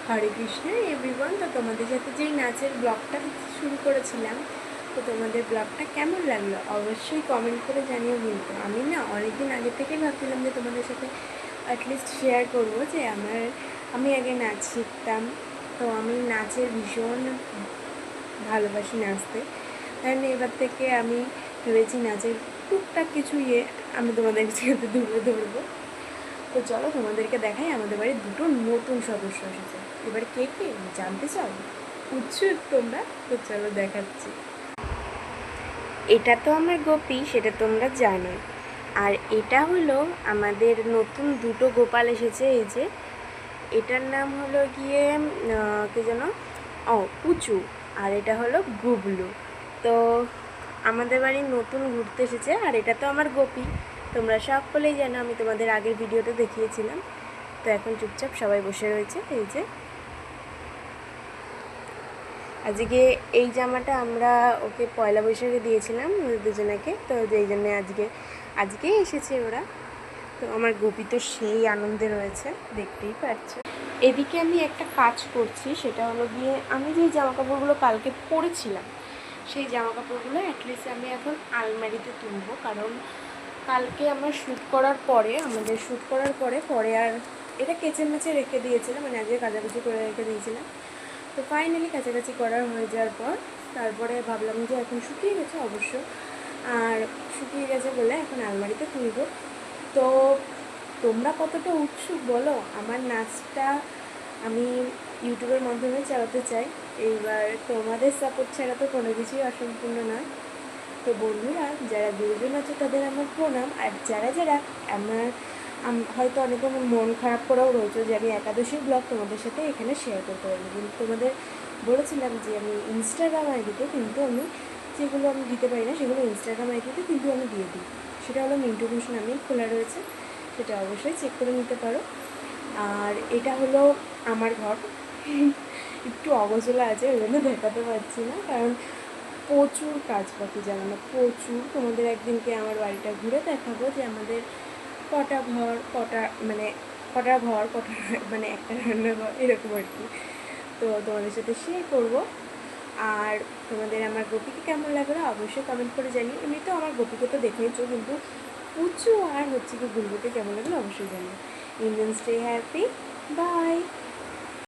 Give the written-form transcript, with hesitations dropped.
হরে Krishna everyone. তো তোমাদের সাথে যেই নাচের ব্লগটা শুরু করেছিলাম, তো তোমাদের ব্লগটা কেমন লাগলো অবশ্যই কমেন্ট করে জানিও। কিন্তু আমি না অনেকদিন আগে থেকেই ভাবছিলাম যে তোমাদের সাথে অ্যাটলিস্ট শেয়ার করবো যে আমি আগে নাচ শিখতাম। তো আমি নাচের ভীষণ ভালোবাসি নাচতে, কারণ এবার থেকে আমি ভেবেছি নাচের টুকটাক কিছু আমি তোমাদের সাথে তুলে ধরবো। তো চলো তোমাদেরকে দেখাই, আমাদের বাড়ির দুটো নতুন সদস্য এসেছে। এবার কে কে জানতে চাও? উৎসুক তোমরা? তো চলো দেখাচ্ছি। এটা তো আমার গোপী, সেটা তোমরা জানো। আর এটা হলো আমাদের নতুন দুটো গোপাল এসেছে। এই যে এটার নাম হলো গিয়ে কে যেন, পুচু। আর এটা হলো গুবলু। তো আমাদের বাড়ি নতুন ঘুরতে এসেছে। আর এটা তো আমার গোপী, তোমরা সকলেই জানো, আমি তোমাদের আগের ভিডিওতে দেখিয়েছিলাম। তো এখন চুপচাপ সবাই বসে রয়েছে। এই যে আজকে এই জামাটা আমরা ওকে পয়লা বৈশাখে দিয়েছিলাম দুজনাকে, তো এই জন্যে আজকেই এসেছে ওরা। তো আমার গোপী তো সেই আনন্দে রয়েছে, দেখতেই পাচ্ছ। এদিকে আমি একটা কাজ করছি, সেটা হলো গিয়ে আমি যেই জামাকাপড়গুলো কালকে পরেছিলাম সেই জামাকাপড়গুলো অ্যাটলিস্ট আমি এখন আলমারিতে তুলবো। কারণ কালকে আমাদের শ্যুট করার পরে আর এটা কেচে মেচে রেখে দিয়েছিলাম, মানে আজকে কাচাকুচি করে রেখে দিয়েছিলাম। তো ফাইনালি কাছাকাছি করা হয়ে যাওয়ার পর তারপরে ভাবলাম যে এখন শুকিয়ে গেছে অবশ্য, আর শুকিয়ে গেছে বলে এখন আলমারিতে তুলব। তো তোমরা কতটা উৎসুক বলো? আমার নাচটা আমি ইউটিউবের মাধ্যমে চালাতে চাই। এইবার তোমাদের সাপোর্ট ছাড়া তো কোনো কিছুই অসম্পূর্ণ নয়। তো বন্ধুরা যারা গুরুজন আছে তাদের আমার প্রণাম। আর যারা যারা আমার হয়তো অনেকে মন খারাপ করাও রয়েছে যে আমি একাদশীর ব্লগ তোমাদের সাথে এখানে শেয়ার করতে পারি, কিন্তু তোমাদের বলেছিলাম যে আমি ইনস্টাগ্রাম আইডিতে কিন্তু আমি যেগুলো আমি দিতে পারি না সেগুলো ইনস্টাগ্রাম আইডিতে কিন্তু আমি দিয়ে দিই। সেটা হলো মিন্টু ভূষণ আমি খোলা রয়েছে, সেটা অবশ্যই চেক করে নিতে পারো। আর এটা হলো আমার ঘর, একটু অগোছলা আছে ওই জন্য দেখাতে পারছি না, কারণ প্রচুর কাজ বাকি জানো না, প্রচুর। তোমাদের একদিনকে আমার বাড়িটা ঘুরে দেখাবো যে আমাদের কটা ঘর, মানে একটা রান্নাঘর এরকম আর কি। তো তোমাদের সাথে শেয়ার করবো। আর তোমাদের আমার গোপীকে কেমন লাগলো অবশ্যই কমেন্ট করে জানিও। এমনিতেও আমার গোপীকে তো দেখেইছো, কিন্তু পুচু আর হচ্ছে কি গুলবুকে কেমন লাগলো অবশ্যই জানিও। Indian stay happy, by.